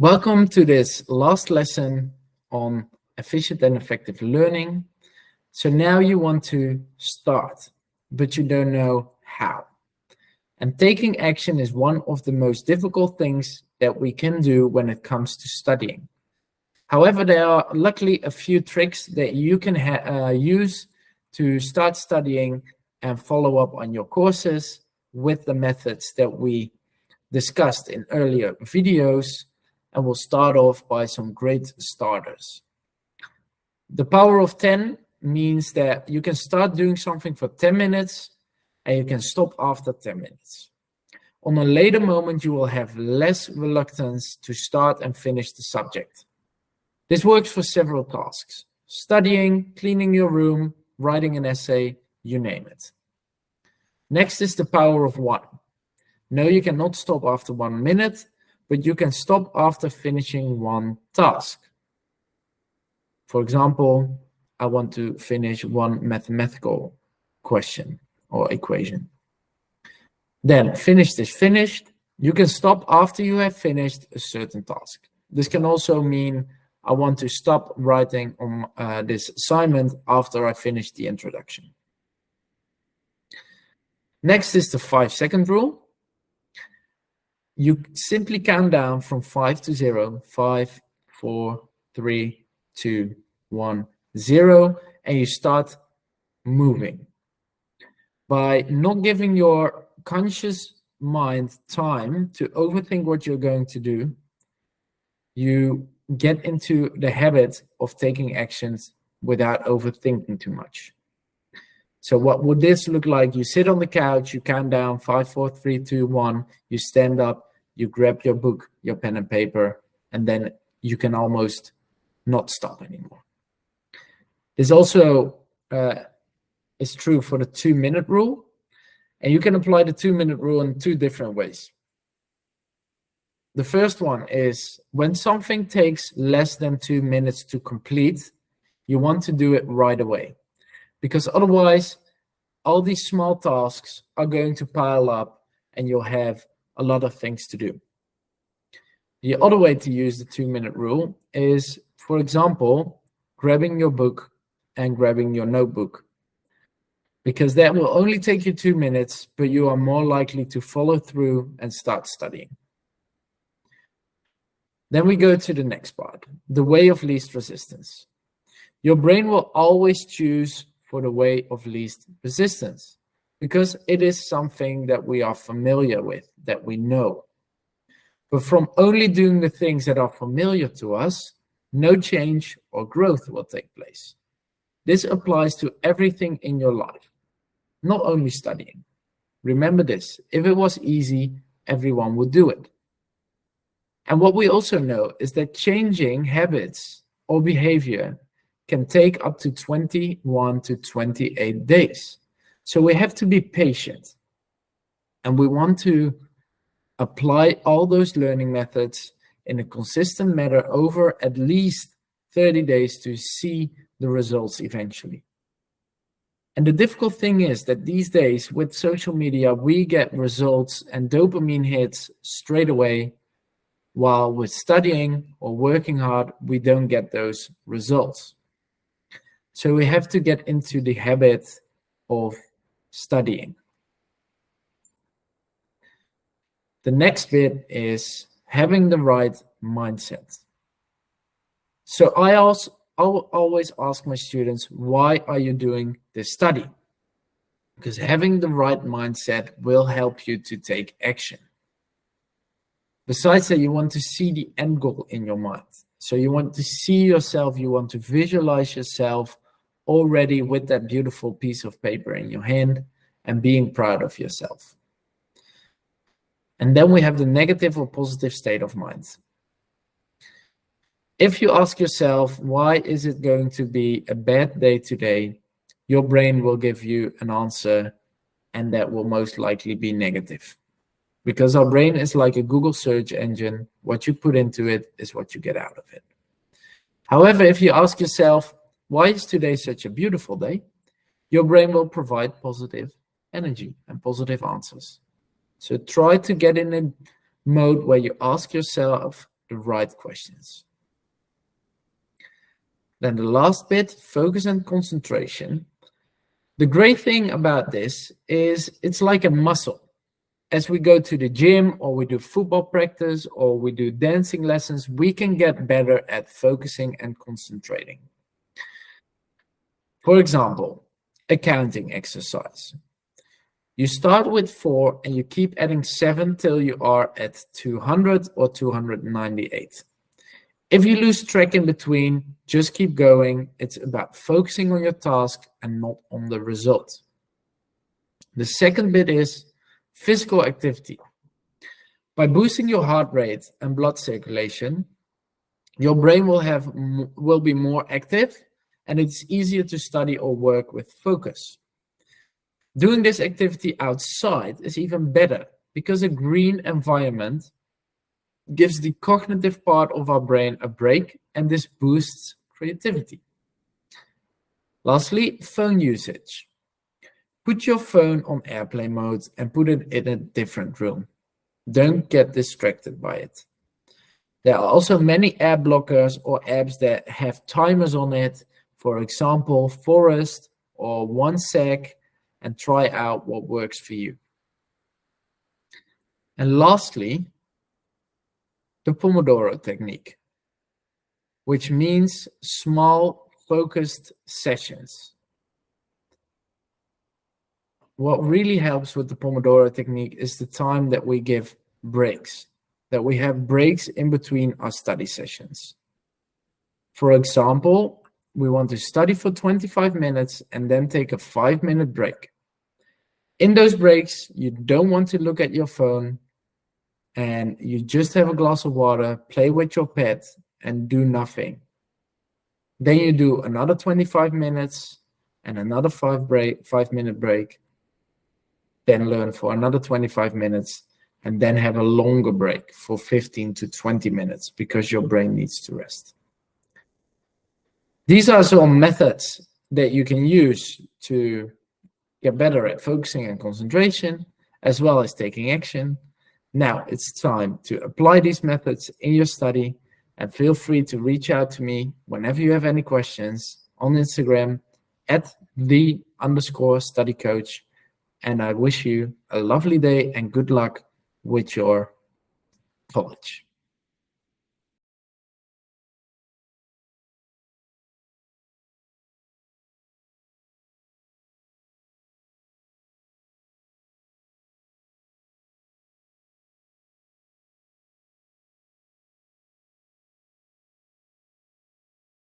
Welcome to this last lesson on efficient and effective learning. So now you want to start, but you don't know how. And taking action is one of the most difficult things that we can do when it comes to studying. However, there are luckily a few tricks that you can use to start studying and follow up on your courses with the methods that we discussed in earlier videos. And we'll start off by some great starters. The power of 10 means that you can start doing something for 10 minutes and you can stop after 10 minutes. On a later moment, you will have less reluctance to start and finish the subject. This works for several tasks: studying, cleaning your room, writing an essay, you name it. Next is the power of 1. No, you cannot stop after 1 minute, but you can stop after finishing one task. For example, I want to finish one mathematical question or equation. Then finish is finished. You can stop after you have finished a certain task. This can also mean I want to stop writing on this assignment after I finish the introduction. Next is the 5-second rule. You simply count down from 5 to 0, 5, 4, 3, 2, 1, 0, and you start moving. By not giving your conscious mind time to overthink what you're going to do, you get into the habit of taking actions without overthinking too much. So what would this look like? You sit on the couch, you count down 5, 4, 3, 2, 1, you stand up, you grab your book, your pen and paper, and then you can almost not stop anymore. This also is true for the 2-minute rule, and you can apply the 2-minute rule in 2 different ways. The first one is when something takes less than 2 minutes to complete, you want to do it right away. Because otherwise, all these small tasks are going to pile up and you'll have a lot of things to do. The other way to use the 2-minute rule is, for example, grabbing your book and grabbing your notebook. Because that will only take you 2 minutes, but you are more likely to follow through and start studying. Then we go to the next part, the way of least resistance. Your brain will always choose for the way of least resistance, because it is something that we are familiar with, that we know. But from only doing the things that are familiar to us, no change or growth will take place. This applies to everything in your life, not only studying. Remember this, if it was easy, everyone would do it. And what we also know is that changing habits or behavior can take up to 21 to 28 days. So we have to be patient. And we want to apply all those learning methods in a consistent manner over at least 30 days to see the results eventually. And the difficult thing is that these days with social media, we get results and dopamine hits straight away, while with studying or working hard, we don't get those results. So we have to get into the habit of studying. The next bit is having the right mindset. So I always ask my students, why are you doing this study? Because having the right mindset will help you to take action. Besides that, you want to see the end goal in your mind. So you want to see yourself, you want to visualize yourself already with that beautiful piece of paper in your hand and being proud of yourself. And then we have the negative or positive state of mind. If you ask yourself, why is it going to be a bad day today? Your brain will give you an answer, and that will most likely be negative. Because our brain is like a Google search engine. What you put into it is what you get out of it. However, if you ask yourself, why is today such a beautiful day? Your brain will provide positive energy and positive answers. So try to get in a mode where you ask yourself, the right questions. Then the last bit, focus and concentration. The great thing about this is it's like a muscle. As we go to the gym or we do football practice or we do dancing lessons, we can get better at focusing and concentrating. For example, a counting exercise. You start with 4 and you keep adding 7 till you are at 200 or 298. If you lose track in between, just keep going. It's about focusing on your task and not on the result. The second bit is physical activity. By boosting your heart rate and blood circulation, your brain will be more active and it's easier to study or work with focus. Doing this activity outside is even better because a green environment gives the cognitive part of our brain a break, and this boosts creativity. Lastly, phone usage. Put your phone on airplane mode and put it in a different room. Don't get distracted by it. There are also many app blockers or apps that have timers on it, for example, Forest or 1 sec, and try out what works for you. And lastly, the Pomodoro technique, which means small, focused sessions. What really helps with the Pomodoro technique is the time that we give breaks, that we have breaks in between our study sessions. For example, we want to study for 25 minutes and then take a 5-minute break. In those breaks, you don't want to look at your phone, and you just have a glass of water, play with your pet, and do nothing. Then you do another 25 minutes and another 5-minute break, then learn for another 25 minutes, and then have a longer break for 15 to 20 minutes because your brain needs to rest. These are some methods that you can use to get better at focusing and concentration, as well as taking action. Now it's time to apply these methods in your study, and feel free to reach out to me whenever you have any questions on Instagram at @the_studycoach. And I wish you a lovely day and good luck with your college.